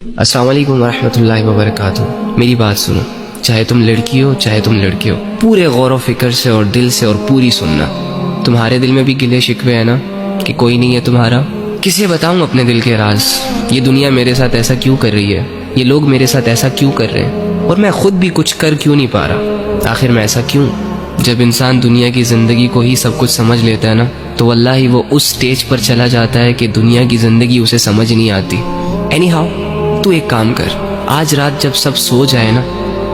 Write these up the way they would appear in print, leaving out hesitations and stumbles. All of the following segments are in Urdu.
السلام علیکم ورحمۃ اللہ وبرکاتہ۔ میری بات سنو، چاہے تم لڑکی ہو چاہے تم لڑکے ہو، پورے غور و فکر سے اور دل سے اور پوری سننا۔ تمہارے دل میں بھی گلے شکوے ہیں نا کہ کوئی نہیں ہے تمہارا؟ کسے بتاؤں اپنے دل کے راز؟ یہ دنیا میرے ساتھ ایسا کیوں کر رہی ہے؟ یہ لوگ میرے ساتھ ایسا کیوں کر رہے ہیں؟ اور میں خود بھی کچھ کر کیوں نہیں پا رہا؟ آخر میں ایسا کیوں؟ جب انسان دنیا کی زندگی کو ہی سب کچھ سمجھ لیتا ہے نا، تو واللہ ہی وہ اس سٹیج پر چلا جاتا ہے کہ دنیا کی زندگی اسے سمجھ نہیں آتی۔ اینی ہاؤ، تو ایک کام کر، آج رات جب سب سو جائے نا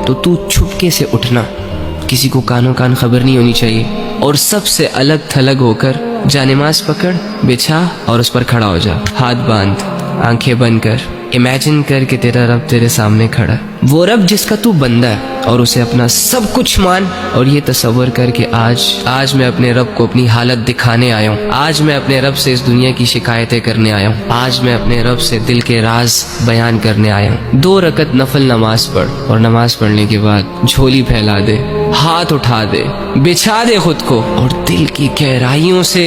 تو چھپکے سے اٹھنا، کسی کو کانوں کان خبر نہیں ہونی چاہیے، اور سب سے الگ تھلگ ہو کر جا نماز پکڑ، بچھا اور اس پر کھڑا ہو جا، ہاتھ باندھ، آنکھیں بند کر، امیجن کر کہ تیرا رب تیرے سامنے کھڑا ہے، وہ رب جس کا تو بندہ ہے، اور اسے اپنا سب کچھ مان، اور یہ تصور کر کہ آج میں اپنے رب کو اپنی حالت دکھانے آیا ہوں، آج میں اپنے رب سے اس دنیا کی شکایتیں کرنے آیا ہوں، آج میں اپنے رب سے دل کے راز بیان کرنے آیا ہوں۔ 2 رکعت نفل نماز پڑھ، اور نماز پڑھنے کے بعد جھولی پھیلا دے، ہاتھ اٹھا دے، بچھا دے خود کو، اور دل کی گہرائیوں سے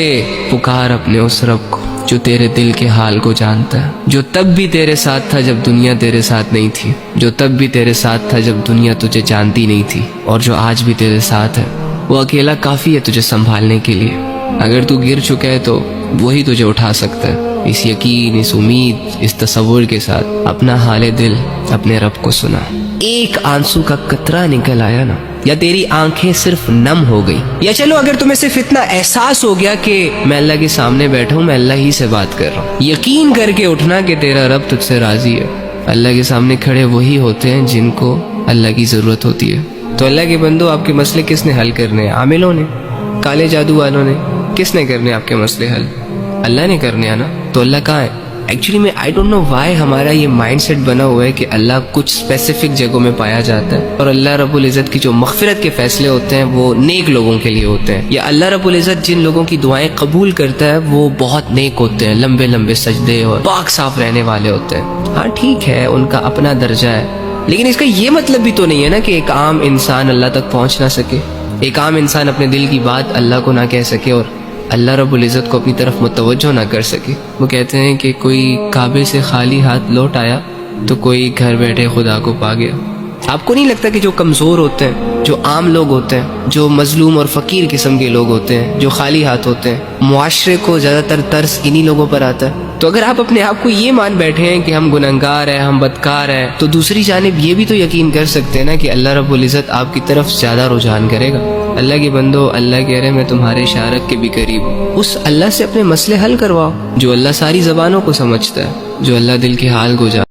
پکار اپنے اس رب کو جو تیرے دل کے حال کو جانتا ہے، جو تب بھی تیرے ساتھ تھا جب دنیا تیرے ساتھ نہیں تھی، جو تب بھی تیرے ساتھ تھا جب دنیا تجھے جانتی نہیں تھی، اور جو آج بھی تیرے ساتھ ہے۔ وہ اکیلا کافی ہے تجھے سنبھالنے کے لیے۔ اگر تو گر چکا ہے تو وہی تجھے اٹھا سکتا ہے۔ اس یقین، اس امید، اس تصور کے ساتھ اپنا حال دل اپنے رب کو سنا۔ ایک آنسو کا قطرہ نکل آیا نا، یا تیری آنکھیں صرف نم ہو گئی، یا چلو اگر تمہیں صرف اتنا احساس ہو گیا کہ میں اللہ کے سامنے بیٹھا ہوں، میں اللہ ہی سے بات کر رہا ہوں، یقین کر کے اٹھنا کہ تیرا رب تجھ سے راضی ہے۔ اللہ کے سامنے کھڑے وہی ہوتے ہیں جن کو اللہ کی ضرورت ہوتی ہے۔ تو اللہ کے بندو، آپ کے مسئلے کس نے حل کرنے ہیں؟ عاملوں نے؟ کالے جادو والوں نے؟ کس نے کرنے آپ کے مسئلے حل؟ اللہ نے کرنے ہیں نا۔ تو اللہ کہاں ہے؟ ایکچولی میں آئی ڈونٹ نو وائی ہمارا یہ مائنڈ سیٹ بنا ہوا ہے کہ اللہ کچھ اسپیسیفک جگہوں میں پایا جاتا ہے، اور اللہ رب العزت کی جو مغفرت کے فیصلے ہوتے ہیں وہ نیک لوگوں کے لیے ہوتے ہیں، یا اللہ رب العزت جن لوگوں کی دعائیں قبول کرتا ہے وہ بہت نیک ہوتے ہیں، لمبے لمبے سجدے اور پاک صاف رہنے والے ہوتے ہیں۔ ہاں ٹھیک ہے، ان کا اپنا درجہ ہے، لیکن اس کا یہ مطلب بھی تو نہیں ہے نا کہ ایک عام انسان اللہ تک پہنچ نہ سکے، ایک عام انسان اپنے دل کی بات اللہ کو نہ کہہ سکے اور اللہ رب العزت کو اپنی طرف متوجہ نہ کر سکے۔ وہ کہتے ہیں کہ کوئی کعبے سے خالی ہاتھ لوٹ آیا تو کوئی گھر بیٹھے خدا کو پا گیا۔ آپ کو نہیں لگتا کہ جو کمزور ہوتے ہیں، جو عام لوگ ہوتے ہیں، جو مظلوم اور فقیر قسم کے لوگ ہوتے ہیں، جو خالی ہاتھ ہوتے ہیں، معاشرے کو زیادہ تر ترس انہی لوگوں پر آتا ہے؟ تو اگر آپ اپنے آپ کو یہ مان بیٹھے ہیں کہ ہم گنہگار ہیں، ہم بدکار ہیں، تو دوسری جانب یہ بھی تو یقین کر سکتے ہیں نا کہ اللہ رب العزت آپ کی طرف زیادہ رجحان کرے گا۔ اللہ کے بندو، اللہ کہہ رہے میں تمہارے اشارت کے بھی قریب ہوں۔ اس اللہ سے اپنے مسئلے حل کرواؤ جو اللہ ساری زبانوں کو سمجھتا ہے، جو اللہ دل کے حال کو جانتا ہے۔